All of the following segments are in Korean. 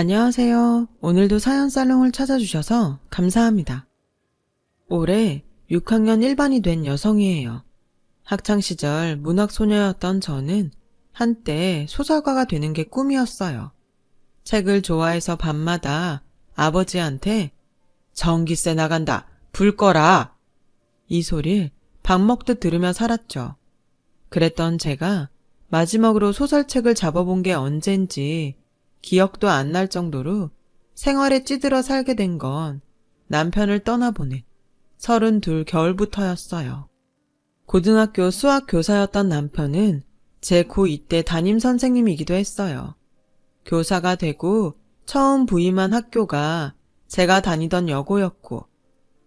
안녕하세요. 오늘도 사연 살롱을 찾아주셔서 감사합니다. 올해 6학년 1반이 된 여성이에요. 학창시절 문학소녀였던 저는 한때 소설가가 되는 게 꿈이었어요. 책을 좋아해서 밤마다 아버지한테 전기세 나간다, 불 꺼라! 이 소리를 밥 먹듯 들으며 살았죠. 그랬던 제가 마지막으로 소설책을 잡아본 게 언젠지 기억도 안 날 정도로 생활에 찌들어 살게 된 건 남편을 떠나보낸 32 겨울부터였어요. 고등학교 수학 교사였던 남편은 제 고2 때 담임 선생님이기도 했어요. 교사가 되고 처음 부임한 학교가 제가 다니던 여고였고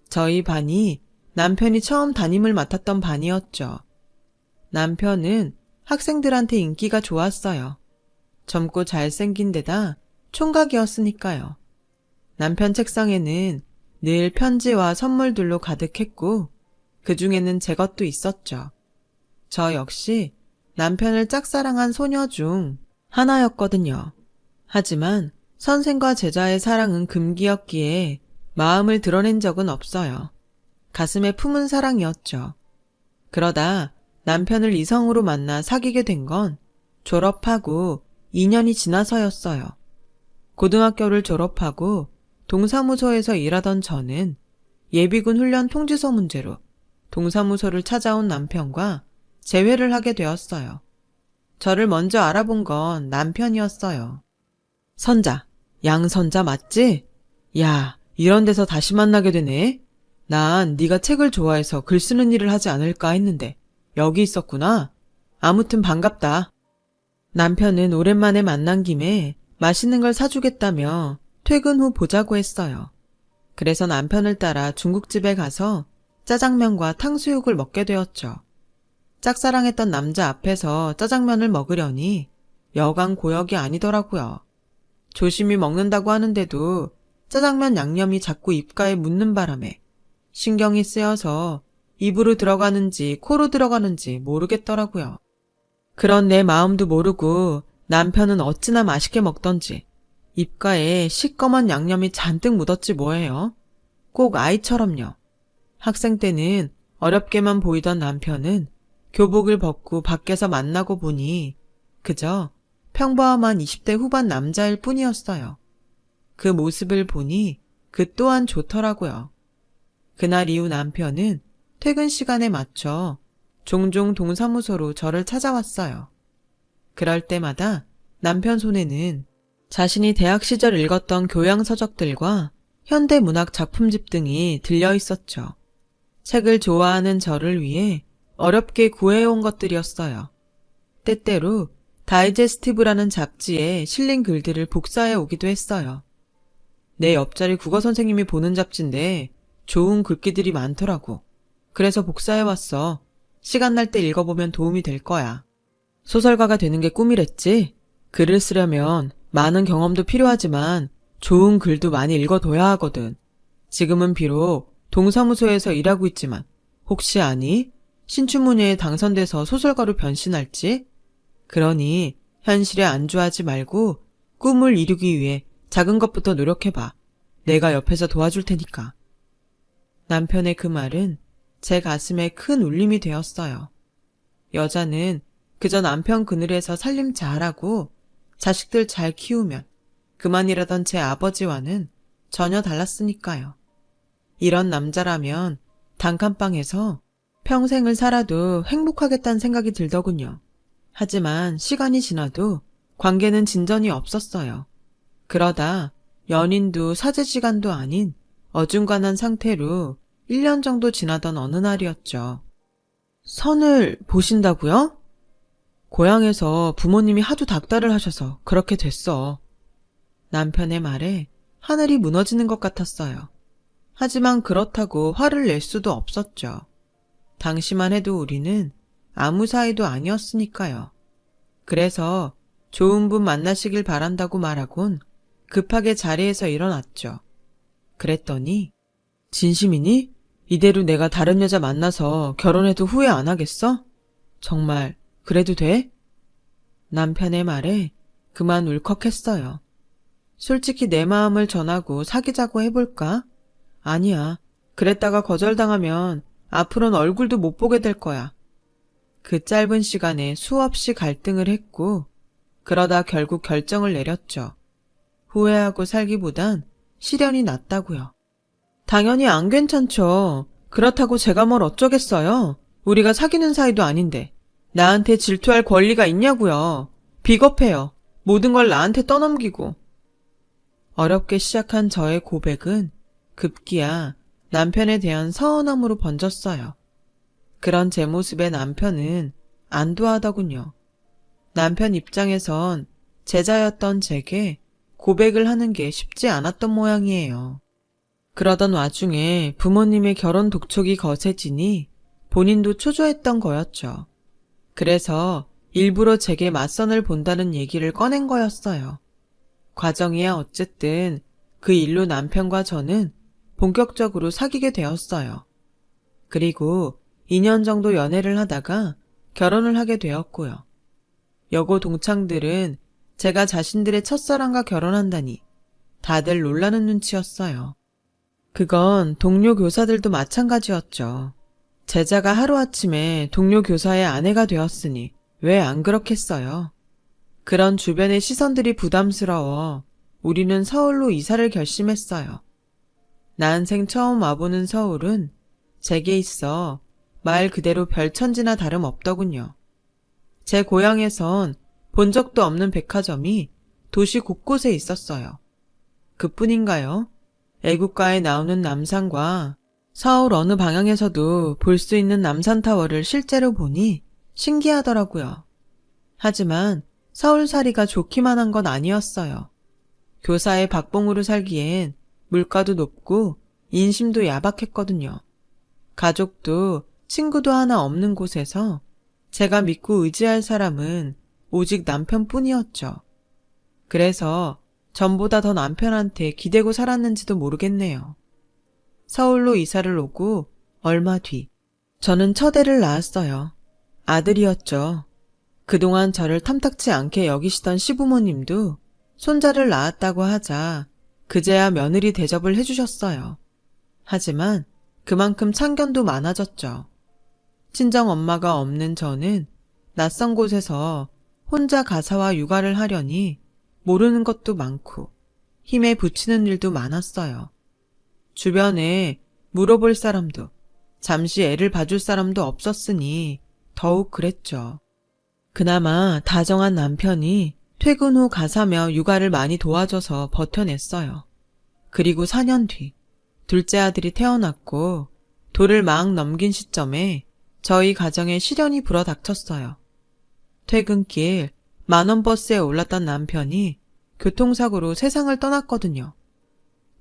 저희 반이 남편이 처음 담임을 맡았던 반이었죠. 남편은 학생들한테 인기가 좋았어요. 젊고 잘생긴 데다 총각이었으니까요. 남편 책상에는 늘 편지와 선물들로 가득했고 그 중에는 제 것도 있었죠. 저 역시 남편을 짝사랑한 소녀 중 하나였거든요. 하지만 선생과 제자의 사랑은 금기였기에 마음을 드러낸 적은 없어요. 가슴에 품은 사랑이었죠. 그러다 남편을 이성으로 만나 사귀게 된 건 졸업하고 2년이 지나서였어요. 고등학교를 졸업하고 동사무소에서 일하던 저는 예비군 훈련 통지서 문제로 동사무소를 찾아온 남편과 재회를 하게 되었어요. 저를 먼저 알아본 건 남편이었어요. 선자, 양선자 맞지? 야, 이런 데서 다시 만나게 되네. 난 네가 책을 좋아해서 글 쓰는 일을 하지 않을까 했는데 여기 있었구나. 아무튼 반갑다. 남편은 오랜만에 만난 김에 맛있는 걸 사주겠다며 퇴근 후 보자고 했어요. 그래서 남편을 따라 중국집에 가서 짜장면과 탕수육을 먹게 되었죠. 짝사랑했던 남자 앞에서 짜장면을 먹으려니 여간 고역이 아니더라고요. 조심히 먹는다고 하는데도 짜장면 양념이 자꾸 입가에 묻는 바람에 신경이 쓰여서 입으로 들어가는지 코로 들어가는지 모르겠더라고요. 그런 내 마음도 모르고 남편은 어찌나 맛있게 먹던지 입가에 시꺼먼 양념이 잔뜩 묻었지 뭐예요. 꼭 아이처럼요. 학생 때는 어렵게만 보이던 남편은 교복을 벗고 밖에서 만나고 보니 그저 평범한 20대 후반 남자일 뿐이었어요. 그 모습을 보니 그 또한 좋더라고요. 그날 이후 남편은 퇴근 시간에 맞춰 종종 동사무소로 저를 찾아왔어요. 그럴 때마다 남편 손에는 자신이 대학 시절 읽었던 교양서적들과 현대문학 작품집 등이 들려 있었죠. 책을 좋아하는 저를 위해 어렵게 구해온 것들이었어요. 때때로 다이제스티브라는 잡지에 실린 글들을 복사해 오기도 했어요. 내 옆자리 국어 선생님이 보는 잡지인데 좋은 글귀들이 많더라고. 그래서 복사해 왔어. 시간 날 때 읽어보면 도움이 될 거야. 소설가가 되는 게 꿈이랬지? 글을 쓰려면 많은 경험도 필요하지만 좋은 글도 많이 읽어둬야 하거든. 지금은 비록 동사무소에서 일하고 있지만 혹시 아니? 신춘문예에 당선돼서 소설가로 변신할지? 그러니 현실에 안주하지 말고 꿈을 이루기 위해 작은 것부터 노력해봐. 내가 옆에서 도와줄 테니까. 남편의 그 말은 제 가슴에 큰 울림이 되었어요. 여자는 그저 남편 그늘에서 살림 잘하고 자식들 잘 키우면 그만이라던 제 아버지와는 전혀 달랐으니까요. 이런 남자라면 단칸방에서 평생을 살아도 행복하겠다는 생각이 들더군요. 하지만 시간이 지나도 관계는 진전이 없었어요. 그러다 연인도 사제지간도 아닌 어중간한 상태로 1년 정도 지나던 어느 날이었죠. 선을 보신다고요? 고향에서 부모님이 하도 닥달을 하셔서 그렇게 됐어. 남편의 말에 하늘이 무너지는 것 같았어요. 하지만 그렇다고 화를 낼 수도 없었죠. 당시만 해도 우리는 아무 사이도 아니었으니까요. 그래서 좋은 분 만나시길 바란다고 말하곤 급하게 자리에서 일어났죠. 그랬더니 진심이니? 이대로 내가 다른 여자 만나서 결혼해도 후회 안 하겠어? 정말 그래도 돼? 남편의 말에 그만 울컥했어요. 솔직히 내 마음을 전하고 사귀자고 해볼까? 아니야. 그랬다가 거절당하면 앞으로는 얼굴도 못 보게 될 거야. 그 짧은 시간에 수없이 갈등을 했고, 그러다 결국 결정을 내렸죠. 후회하고 살기보단 시련이 낫다고요. 당연히 안 괜찮죠. 그렇다고 제가 뭘 어쩌겠어요. 우리가 사귀는 사이도 아닌데. 나한테 질투할 권리가 있냐고요. 비겁해요. 모든 걸 나한테 떠넘기고. 어렵게 시작한 저의 고백은 급기야 남편에 대한 서운함으로 번졌어요. 그런 제 모습에 남편은 안도하더군요. 남편 입장에선 제자였던 제게 고백을 하는 게 쉽지 않았던 모양이에요. 그러던 와중에 부모님의 결혼 독촉이 거세지니 본인도 초조했던 거였죠. 그래서 일부러 제게 맞선을 본다는 얘기를 꺼낸 거였어요. 과정이야 어쨌든 그 일로 남편과 저는 본격적으로 사귀게 되었어요. 그리고 2년 정도 연애를 하다가 결혼을 하게 되었고요. 여고 동창들은 제가 자신들의 첫사랑과 결혼한다니 다들 놀라는 눈치였어요. 그건 동료 교사들도 마찬가지였죠. 제자가 하루아침에 동료 교사의 아내가 되었으니 왜 안 그렇겠어요? 그런 주변의 시선들이 부담스러워 우리는 서울로 이사를 결심했어요. 난생 처음 와보는 서울은 제게 있어 말 그대로 별천지나 다름없더군요. 제 고향에선 본 적도 없는 백화점이 도시 곳곳에 있었어요. 그뿐인가요? 애국가에 나오는 남산과 서울 어느 방향에서도 볼 수 있는 남산타워를 실제로 보니 신기하더라고요. 하지만 서울살이가 좋기만 한 건 아니었어요. 교사의 박봉으로 살기엔 물가도 높고 인심도 야박했거든요. 가족도 친구도 하나 없는 곳에서 제가 믿고 의지할 사람은 오직 남편뿐이었죠. 그래서 전보다 더 남편한테 기대고 살았는지도 모르겠네요. 서울로 이사를 오고 얼마 뒤 저는 첫애를 낳았어요. 아들이었죠. 그동안 저를 탐탁치 않게 여기시던 시부모님도 손자를 낳았다고 하자 그제야 며느리 대접을 해주셨어요. 하지만 그만큼 참견도 많아졌죠. 친정엄마가 없는 저는 낯선 곳에서 혼자 가사와 육아를 하려니 모르는 것도 많고 힘에 부치는 일도 많았어요. 주변에 물어볼 사람도 잠시 애를 봐줄 사람도 없었으니 더욱 그랬죠. 그나마 다정한 남편이 퇴근 후 가사며 육아를 많이 도와줘서 버텨냈어요. 그리고 4년 뒤 둘째 아들이 태어났고 돌을 막 넘긴 시점에 저희 가정에 시련이 불어닥쳤어요. 퇴근길 만원 버스에 올랐던 남편이 교통사고로 세상을 떠났거든요.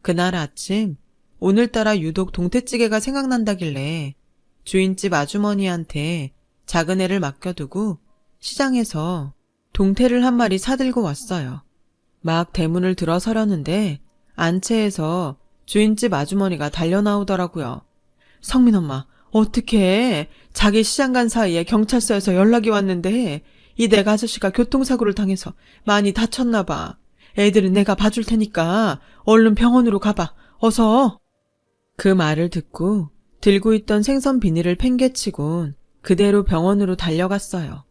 그날 아침 오늘따라 유독 동태찌개가 생각난다길래 주인집 아주머니한테 작은 애를 맡겨두고 시장에서 동태를 한 마리 사들고 왔어요. 막 대문을 들어서려는데 안채에서 주인집 아주머니가 달려나오더라고요. 성민 엄마, 어떡해. 자기 시장 간 사이에 경찰서에서 연락이 왔는데 이 내가 아저씨가 교통사고를 당해서 많이 다쳤나 봐. 애들은 내가 봐줄 테니까 얼른 병원으로 가봐. 어서. 그 말을 듣고 들고 있던 생선 비닐을 팽개치곤 그대로 병원으로 달려갔어요.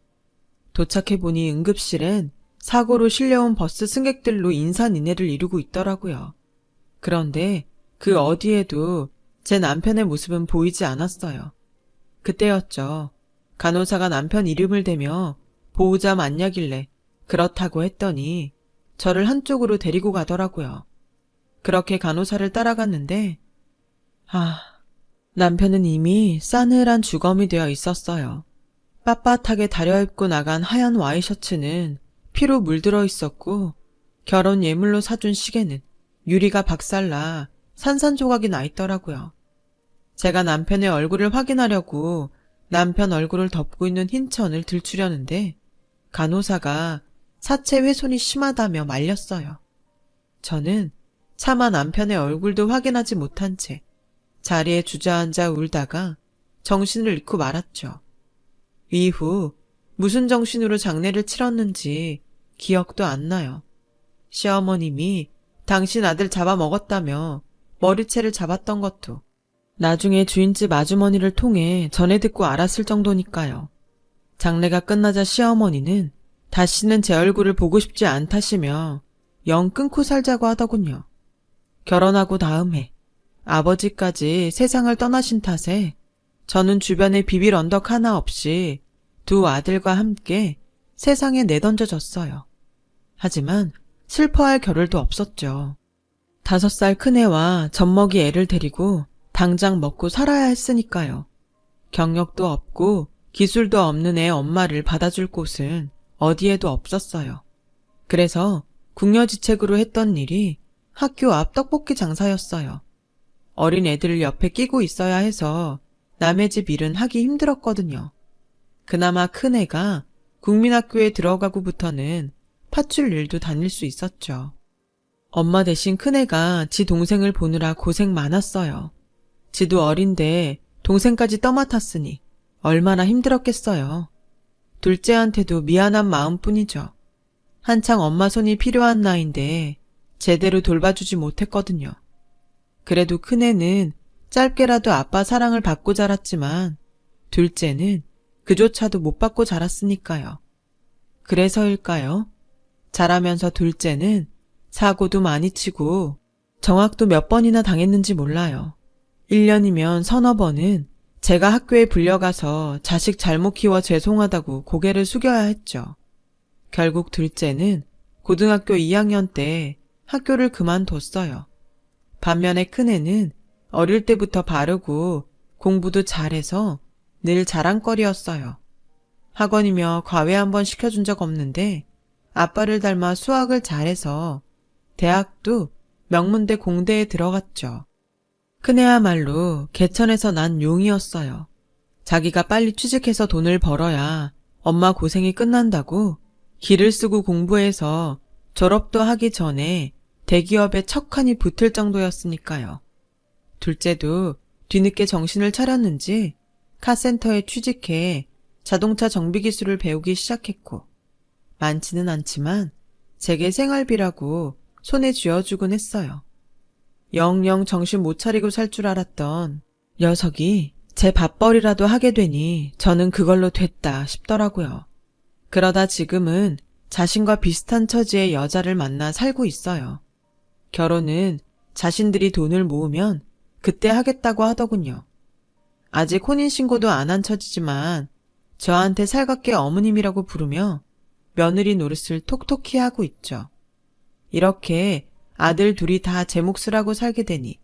도착해보니 응급실엔 사고로 실려온 버스 승객들로 인산인해를 이루고 있더라고요. 그런데 그 어디에도 제 남편의 모습은 보이지 않았어요. 그때였죠. 간호사가 남편 이름을 대며 보호자 맞냐길래 그렇다고 했더니 저를 한쪽으로 데리고 가더라고요. 그렇게 간호사를 따라갔는데 남편은 이미 싸늘한 주검이 되어 있었어요. 빳빳하게 다려입고 나간 하얀 와이셔츠는 피로 물들어 있었고 결혼 예물로 사준 시계는 유리가 박살나 산산조각이 나 있더라고요. 제가 남편의 얼굴을 확인하려고 남편 얼굴을 덮고 있는 흰 천을 들추려는데 간호사가 사체 훼손이 심하다며 말렸어요. 저는 차마 남편의 얼굴도 확인하지 못한 채 자리에 주저앉아 울다가 정신을 잃고 말았죠. 이후 무슨 정신으로 장례를 치렀는지 기억도 안 나요. 시어머님이 당신 아들 잡아먹었다며 머리채를 잡았던 것도 나중에 주인집 아주머니를 통해 전해 듣고 알았을 정도니까요. 장례가 끝나자 시어머니는 다시는 제 얼굴을 보고 싶지 않다시며 영 끊고 살자고 하더군요. 결혼하고 다음 해 아버지까지 세상을 떠나신 탓에 저는 주변에 비빌 언덕 하나 없이 두 아들과 함께 세상에 내던져졌어요. 하지만 슬퍼할 겨를도 없었죠. 5살 큰애와 젖먹이 애를 데리고 당장 먹고 살아야 했으니까요. 경력도 없고 기술도 없는 애 엄마를 받아줄 곳은 어디에도 없었어요. 그래서 궁여지책으로 했던 일이 학교 앞 떡볶이 장사였어요. 어린 애들을 옆에 끼고 있어야 해서 남의 집 일은 하기 힘들었거든요. 그나마 큰애가 국민학교에 들어가고부터는 팥줄 일도 다닐 수 있었죠. 엄마 대신 큰애가 지 동생을 보느라 고생 많았어요. 지도 어린데 동생까지 떠맡았으니 얼마나 힘들었겠어요. 둘째한테도 미안한 마음뿐이죠. 한창 엄마 손이 필요한 나이인데 제대로 돌봐주지 못했거든요. 그래도 큰애는 짧게라도 아빠 사랑을 받고 자랐지만 둘째는 그조차도 못 받고 자랐으니까요. 그래서일까요? 자라면서 둘째는 사고도 많이 치고 정학도 몇 번이나 당했는지 몰라요. 1년이면 서너 번은 제가 학교에 불려가서 자식 잘못 키워 죄송하다고 고개를 숙여야 했죠. 결국 둘째는 고등학교 2학년 때 학교를 그만뒀어요. 반면에 큰애는 어릴 때부터 바르고 공부도 잘해서 늘 자랑거리였어요. 학원이며 과외 한번 시켜준 적 없는데 아빠를 닮아 수학을 잘해서 대학도 명문대 공대에 들어갔죠. 큰애야말로 개천에서 난 용이었어요. 자기가 빨리 취직해서 돈을 벌어야 엄마 고생이 끝난다고 기를 쓰고 공부해서 졸업도 하기 전에 대기업에 척하니 붙을 정도였으니까요. 둘째도 뒤늦게 정신을 차렸는지 카센터에 취직해 자동차 정비 기술을 배우기 시작했고 많지는 않지만 제게 생활비라고 손에 쥐어주곤 했어요. 영영 정신 못 차리고 살 줄 알았던 녀석이 제 밥벌이라도 하게 되니 저는 그걸로 됐다 싶더라고요. 그러다 지금은 자신과 비슷한 처지의 여자를 만나 살고 있어요. 결혼은 자신들이 돈을 모으면 그때 하겠다고 하더군요. 아직 혼인신고도 안 한 처지지만 저한테 살갑게 어머님이라고 부르며 며느리 노릇을 톡톡히 하고 있죠. 이렇게 아들 둘이 다 제 몫을 하고 살게 되니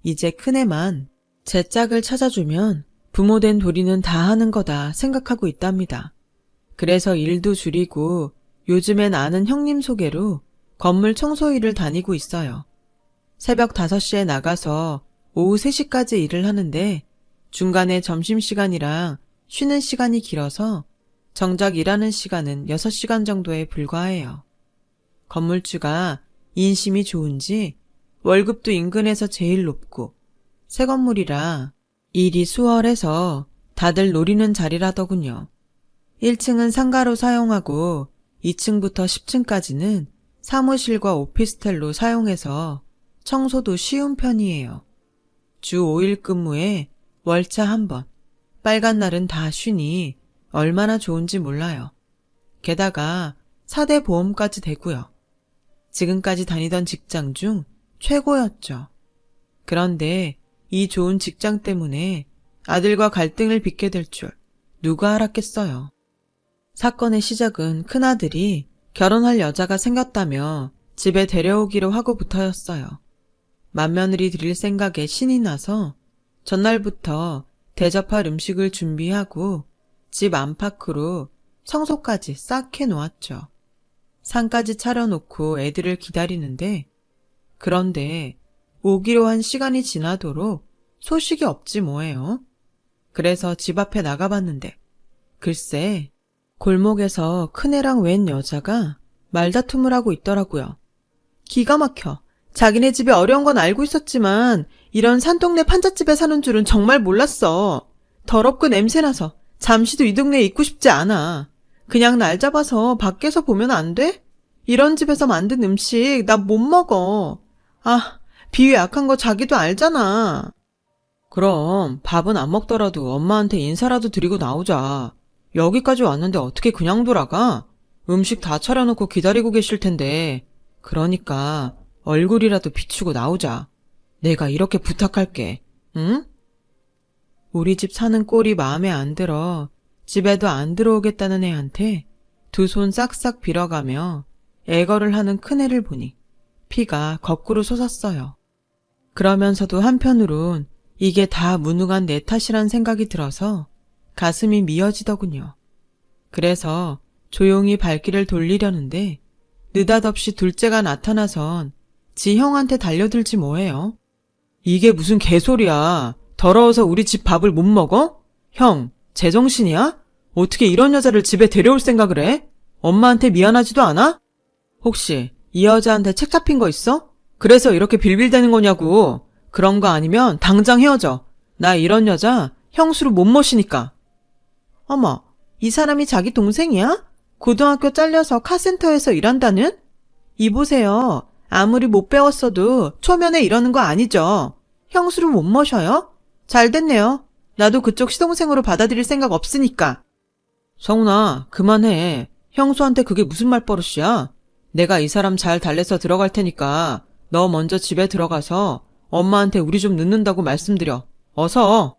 이제 큰애만 제 짝을 찾아주면 부모된 도리는 다 하는 거다 생각하고 있답니다. 그래서 일도 줄이고 요즘엔 아는 형님 소개로 건물 청소 일을 다니고 있어요. 새벽 5시에 나가서 오후 3시까지 일을 하는데 중간에 점심시간이랑 쉬는 시간이 길어서 정작 일하는 시간은 6시간 정도에 불과해요. 건물주가 인심이 좋은지 월급도 인근에서 제일 높고 새 건물이라 일이 수월해서 다들 노리는 자리라더군요. 1층은 상가로 사용하고 2층부터 10층까지는 사무실과 오피스텔로 사용해서 청소도 쉬운 편이에요. 주 5일 근무에 월차 1번, 빨간 날은 다 쉬니 얼마나 좋은지 몰라요. 게다가 4대 보험까지 되고요. 지금까지 다니던 직장 중 최고였죠. 그런데 이 좋은 직장 때문에 아들과 갈등을 빚게 될 줄 누가 알았겠어요. 사건의 시작은 큰아들이 결혼할 여자가 생겼다며 집에 데려오기로 하고부터였어요. 맏며느리 드릴 생각에 신이 나서 전날부터 대접할 음식을 준비하고 집 안팎으로 청소까지 싹 해놓았죠. 상까지 차려놓고 애들을 기다리는데 그런데 오기로 한 시간이 지나도록 소식이 없지 뭐예요. 그래서 집 앞에 나가봤는데 글쎄 골목에서 큰애랑 웬 여자가 말다툼을 하고 있더라고요. 기가 막혀. 자기네 집이 어려운 건 알고 있었지만 이런 산동네 판잣집에 사는 줄은 정말 몰랐어. 더럽고 냄새나서 잠시도 이 동네에 있고 싶지 않아. 그냥 날 잡아서 밖에서 보면 안 돼? 이런 집에서 만든 음식 나 못 먹어. 아, 비위 약한 거 자기도 알잖아. 그럼 밥은 안 먹더라도 엄마한테 인사라도 드리고 나오자. 여기까지 왔는데 어떻게 그냥 돌아가? 음식 다 차려놓고 기다리고 계실 텐데. 그러니까 얼굴이라도 비추고 나오자. 내가 이렇게 부탁할게. 응? 우리 집 사는 꼴이 마음에 안 들어 집에도 안 들어오겠다는 애한테 두 손 싹싹 빌어가며 애걸을 하는 큰애를 보니 피가 거꾸로 솟았어요. 그러면서도 한편으론 이게 다 무능한 내 탓이란 생각이 들어서 가슴이 미어지더군요. 그래서 조용히 발길을 돌리려는데 느닷없이 둘째가 나타나선 지 형한테 달려들지 뭐해요. 이게 무슨 개소리야. 더러워서 우리 집 밥을 못 먹어? 형, 제정신이야? 어떻게 이런 여자를 집에 데려올 생각을 해? 엄마한테 미안하지도 않아? 혹시 이 여자한테 책 잡힌 거 있어? 그래서 이렇게 빌빌대는 거냐고. 그런 거 아니면 당장 헤어져. 나 이런 여자 형수로 못 모시니까. 어머, 이 사람이 자기 동생이야? 고등학교 잘려서 카센터에서 일한다는? 이보세요. 아무리 못 배웠어도 초면에 이러는 거 아니죠. 형수를 못 모셔요? 잘 됐네요. 나도 그쪽 시동생으로 받아들일 생각 없으니까. 성훈아, 그만해. 형수한테 그게 무슨 말버릇이야? 내가 이 사람 잘 달래서 들어갈 테니까 너 먼저 집에 들어가서 엄마한테 우리 좀 늦는다고 말씀드려. 어서.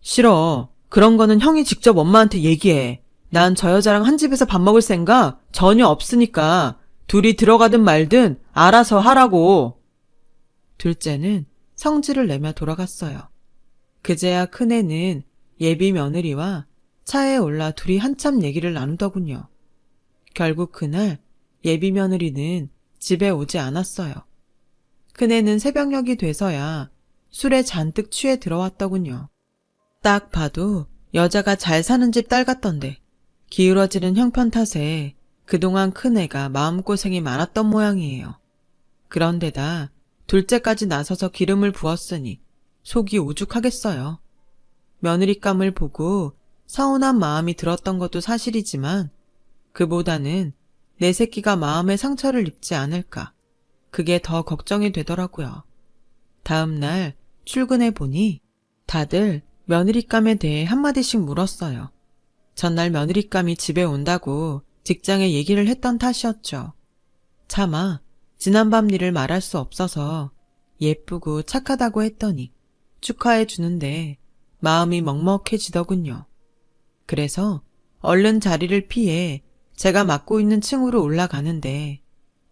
싫어. 그런 거는 형이 직접 엄마한테 얘기해. 난 저 여자랑 한 집에서 밥 먹을 생각 전혀 없으니까 둘이 들어가든 말든 알아서 하라고. 둘째는 성질을 내며 돌아갔어요. 그제야 큰애는 예비 며느리와 차에 올라 둘이 한참 얘기를 나누더군요. 결국 그날 예비 며느리는 집에 오지 않았어요. 큰애는 새벽녘이 돼서야 술에 잔뜩 취해 들어왔더군요. 딱 봐도 여자가 잘 사는 집 딸 같던데 기울어지는 형편 탓에 그동안 큰애가 마음고생이 많았던 모양이에요. 그런데다 둘째까지 나서서 기름을 부었으니 속이 오죽하겠어요. 며느리감을 보고 서운한 마음이 들었던 것도 사실이지만 그보다는 내 새끼가 마음에 상처를 입지 않을까. 그게 더 걱정이 되더라고요. 다음 날 출근해 보니 다들 며느리감에 대해 한마디씩 물었어요. 전날 며느리감이 집에 온다고 직장에 얘기를 했던 탓이었죠. 차마 지난밤 일을 말할 수 없어서 예쁘고 착하다고 했더니 축하해 주는데 마음이 먹먹해지더군요. 그래서 얼른 자리를 피해 제가 맡고 있는 층으로 올라가는데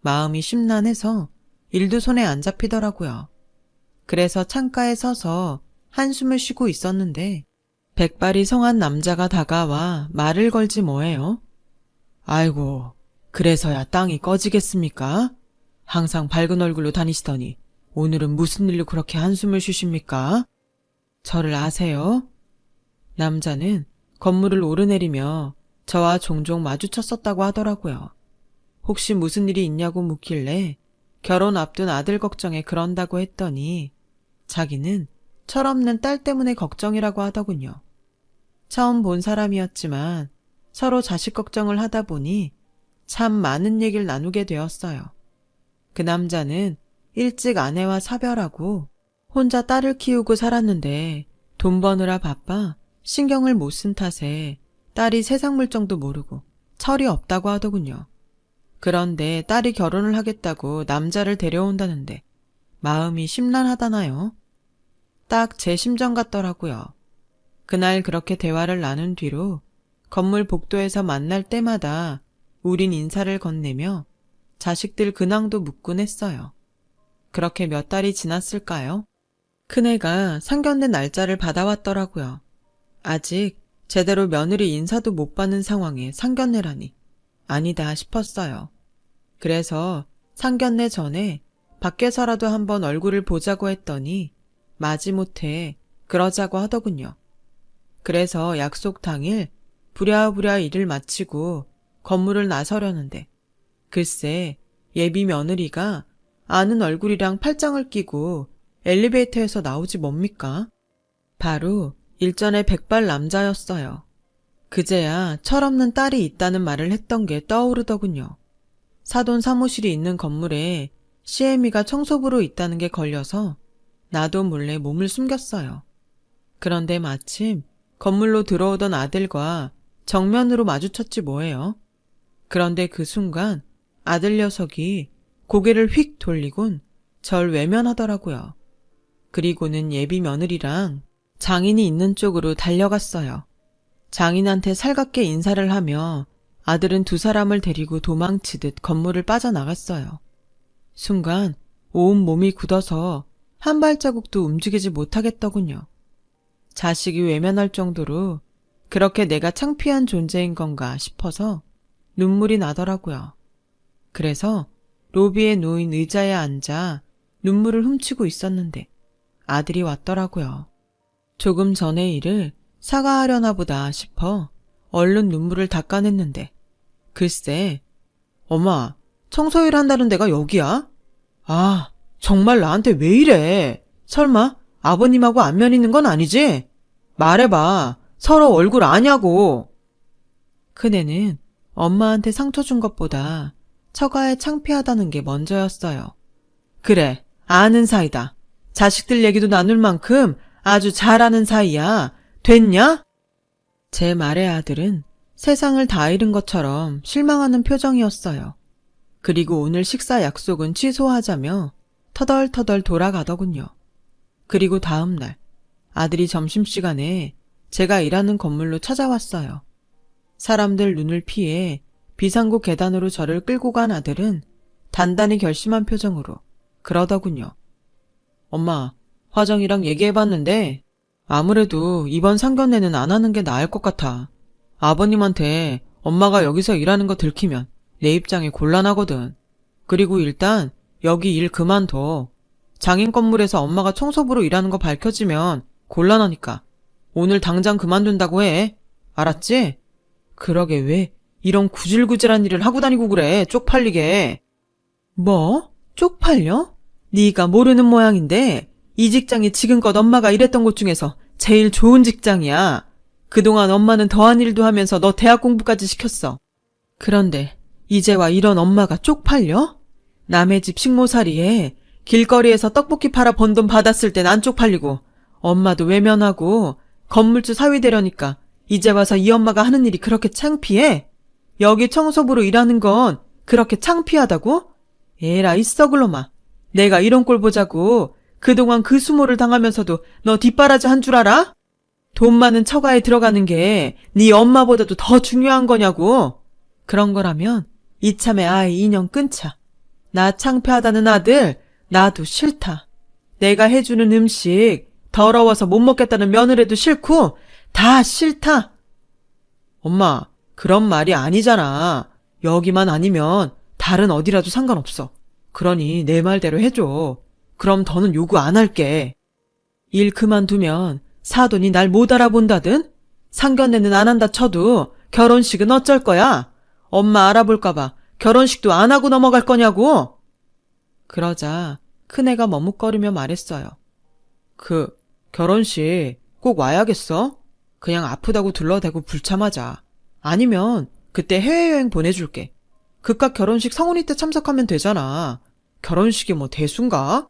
마음이 심란해서 일도 손에 안 잡히더라고요. 그래서 창가에 서서 한숨을 쉬고 있었는데 백발이 성한 남자가 다가와 말을 걸지 뭐해요. 아이고, 그래서야 땅이 꺼지겠습니까? 항상 밝은 얼굴로 다니시더니 오늘은 무슨 일로 그렇게 한숨을 쉬십니까? 저를 아세요? 남자는 건물을 오르내리며 저와 종종 마주쳤었다고 하더라고요. 혹시 무슨 일이 있냐고 묻길래 결혼 앞둔 아들 걱정에 그런다고 했더니 자기는 철없는 딸 때문에 걱정이라고 하더군요. 처음 본 사람이었지만 서로 자식 걱정을 하다 보니 참 많은 얘기를 나누게 되었어요. 그 남자는 일찍 아내와 사별하고 혼자 딸을 키우고 살았는데 돈 버느라 바빠 신경을 못 쓴 탓에 딸이 세상 물정도 모르고 철이 없다고 하더군요. 그런데 딸이 결혼을 하겠다고 남자를 데려온다는데 마음이 심란하다나요? 딱 제 심정 같더라고요. 그날 그렇게 대화를 나눈 뒤로 건물 복도에서 만날 때마다 우린 인사를 건네며 자식들 근황도 묻곤 했어요. 그렇게 몇 달이 지났을까요? 큰애가 상견례 날짜를 받아왔더라고요. 아직 제대로 며느리 인사도 못 받는 상황에 상견례라니 아니다 싶었어요. 그래서 상견례 전에 밖에서라도 한번 얼굴을 보자고 했더니 마지못해 그러자고 하더군요. 그래서 약속 당일 부랴부랴 일을 마치고 건물을 나서려는데 글쎄 예비 며느리가 아는 얼굴이랑 팔짱을 끼고 엘리베이터에서 나오지 뭡니까? 바로 일전의 백발 남자였어요. 그제야 철없는 딸이 있다는 말을 했던 게 떠오르더군요. 사돈 사무실이 있는 건물에 CM이가 청소부로 있다는 게 걸려서 나도 몰래 몸을 숨겼어요. 그런데 마침 건물로 들어오던 아들과 정면으로 마주쳤지 뭐예요. 그런데 그 순간 아들 녀석이 고개를 휙 돌리곤 절 외면하더라고요. 그리고는 예비 며느리랑 장인이 있는 쪽으로 달려갔어요. 장인한테 살갑게 인사를 하며 아들은 두 사람을 데리고 도망치듯 건물을 빠져나갔어요. 순간 온 몸이 굳어서 한 발자국도 움직이지 못하겠더군요. 자식이 외면할 정도로 그렇게 내가 창피한 존재인 건가 싶어서 눈물이 나더라고요. 그래서 로비에 놓인 의자에 앉아 눈물을 훔치고 있었는데 아들이 왔더라고요. 조금 전의 일을 사과하려나 보다 싶어 얼른 눈물을 닦아냈는데 글쎄, 엄마, 청소일 한다는 데가 여기야? 아, 정말 나한테 왜 이래? 설마 아버님하고 안면 있는 건 아니지? 말해봐. 서로 얼굴 아냐고. 큰애는 엄마한테 상처 준 것보다 처가에 창피하다는 게 먼저였어요. 그래, 아는 사이다. 자식들 얘기도 나눌 만큼 아주 잘 아는 사이야. 됐냐? 제 말에 아들은 세상을 다 잃은 것처럼 실망하는 표정이었어요. 그리고 오늘 식사 약속은 취소하자며 터덜터덜 돌아가더군요. 그리고 다음 날 아들이 점심시간에 제가 일하는 건물로 찾아왔어요. 사람들 눈을 피해 비상구 계단으로 저를 끌고 간 아들은 단단히 결심한 표정으로 그러더군요. 엄마, 화정이랑 얘기해봤는데 아무래도 이번 상견례는 안 하는 게 나을 것 같아. 아버님한테 엄마가 여기서 일하는 거 들키면 내 입장이 곤란하거든. 그리고 일단 여기 일 그만둬. 장인 건물에서 엄마가 청소부로 일하는 거 밝혀지면 곤란하니까 오늘 당장 그만둔다고 해. 알았지? 그러게 왜 이런 구질구질한 일을 하고 다니고 그래. 쪽팔리게. 뭐? 쪽팔려? 네가 모르는 모양인데 이 직장이 지금껏 엄마가 일했던 곳 중에서 제일 좋은 직장이야. 그동안 엄마는 더한 일도 하면서 너 대학 공부까지 시켰어. 그런데 이제 와 이런 엄마가 쪽팔려? 남의 집 식모살이에 길거리에서 떡볶이 팔아 번 돈 받았을 땐 안 쪽팔리고 엄마도 외면하고 건물주 사위 되려니까 이제 와서 이 엄마가 하는 일이 그렇게 창피해? 여기 청소부로 일하는 건 그렇게 창피하다고? 에라이 썩을 놈아. 내가 이런 꼴 보자고 그동안 그 수모를 당하면서도 너 뒷바라지 한 줄 알아? 돈 많은 처가에 들어가는 게 네 엄마보다도 더 중요한 거냐고. 그런 거라면 이참에 아예 인연 끊자. 나 창피하다는 아들 나도 싫다. 내가 해주는 음식 더러워서 못 먹겠다는 며느리도 싫고 다 싫다. 엄마, 그런 말이 아니잖아. 여기만 아니면 다른 어디라도 상관없어. 그러니 내 말대로 해줘. 그럼 더는 요구 안 할게. 일 그만두면 사돈이 날 못 알아본다든? 상견례는 안 한다 쳐도 결혼식은 어쩔 거야? 엄마 알아볼까봐 결혼식도 안 하고 넘어갈 거냐고? 그러자 큰애가 머뭇거리며 말했어요. 결혼식 꼭 와야겠어? 그냥 아프다고 둘러대고 불참하자. 아니면 그때 해외여행 보내줄게. 그깟 결혼식 성훈이 때 참석하면 되잖아. 결혼식이 뭐 대수인가?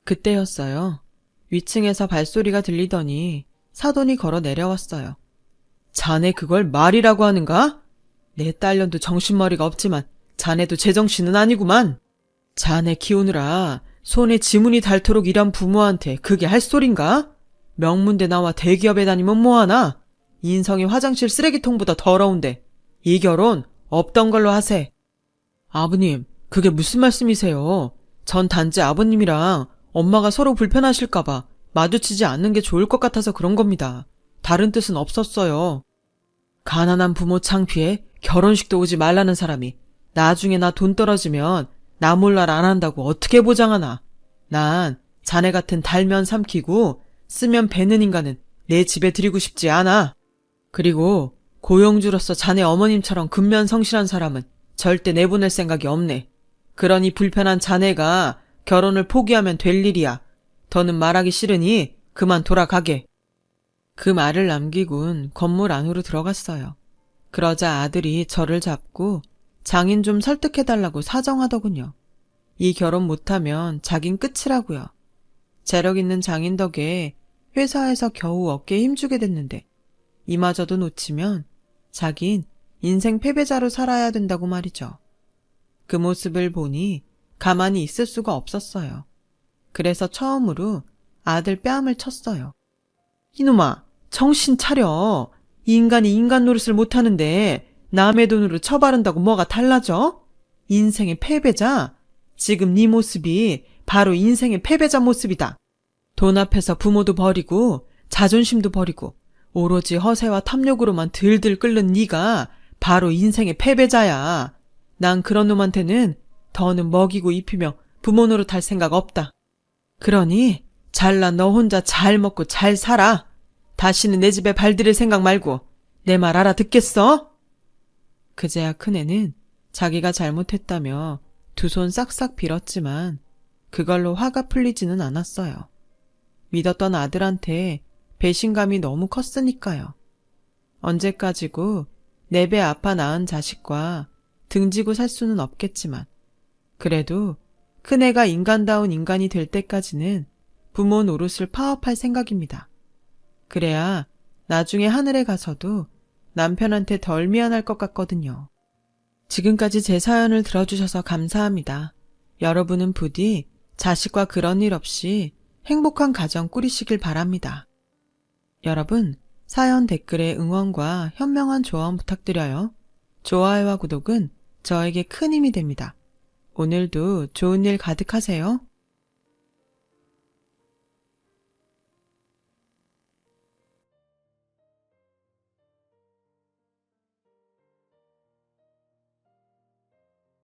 그때였어요. 위층에서 발소리가 들리더니 사돈이 걸어 내려왔어요. 자네 그걸 말이라고 하는가? 내 딸년도 정신머리가 없지만 자네도 제정신은 아니구만. 자네 키우느라 손에 지문이 닳도록 일한 부모한테 그게 할 소린가? 명문대 나와 대기업에 다니면 뭐하나? 인성이 화장실 쓰레기통보다 더러운데 이 결혼 없던 걸로 하세. 아버님, 그게 무슨 말씀이세요? 전 단지 아버님이랑 엄마가 서로 불편하실까봐 마주치지 않는 게 좋을 것 같아서 그런 겁니다. 다른 뜻은 없었어요. 가난한 부모 창피해 결혼식도 오지 말라는 사람이 나중에 나 돈 떨어지면 나 몰랄 안 한다고 어떻게 보장하나. 난 자네 같은 달면 삼키고 쓰면 베는 인간은 내 집에 들이고 싶지 않아. 그리고 고용주로서 자네 어머님처럼 근면성실한 사람은 절대 내보낼 생각이 없네. 그러니 불편한 자네가 결혼을 포기하면 될 일이야. 더는 말하기 싫으니 그만 돌아가게. 그 말을 남기곤 건물 안으로 들어갔어요. 그러자 아들이 저를 잡고 장인 좀 설득해달라고 사정하더군요. 이 결혼 못하면 자긴 끝이라고요. 재력 있는 장인 덕에 회사에서 겨우 어깨에 힘주게 됐는데 이마저도 놓치면 자긴 인생 패배자로 살아야 된다고 말이죠. 그 모습을 보니 가만히 있을 수가 없었어요. 그래서 처음으로 아들 뺨을 쳤어요. 이놈아, 정신 차려. 이 인간이 인간 노릇을 못하는데 남의 돈으로 처바른다고 뭐가 달라져? 인생의 패배자? 지금 네 모습이 바로 인생의 패배자 모습이다. 돈 앞에서 부모도 버리고 자존심도 버리고 오로지 허세와 탐욕으로만 들들 끓는 네가 바로 인생의 패배자야. 난 그런 놈한테는 더는 먹이고 입히며 부모 노릇할 생각 없다. 그러니 잘난 너 혼자 잘 먹고 잘 살아. 다시는 내 집에 발들일 생각 말고 내 말 알아듣겠어? 그제야 큰애는 자기가 잘못했다며 두 손 싹싹 빌었지만 그걸로 화가 풀리지는 않았어요. 믿었던 아들한테 배신감이 너무 컸으니까요. 언제까지고 내 배 아파 낳은 자식과 등지고 살 수는 없겠지만 그래도 큰애가 인간다운 인간이 될 때까지는 부모 노릇을 파업할 생각입니다. 그래야 나중에 하늘에 가서도 남편한테 덜 미안할 것 같거든요. 지금까지 제 사연을 들어주셔서 감사합니다. 여러분은 부디 자식과 그런 일 없이 행복한 가정 꾸리시길 바랍니다. 여러분, 사연 댓글에 응원과 현명한 조언 부탁드려요. 좋아요와 구독은 저에게 큰 힘이 됩니다. 오늘도 좋은 일 가득하세요.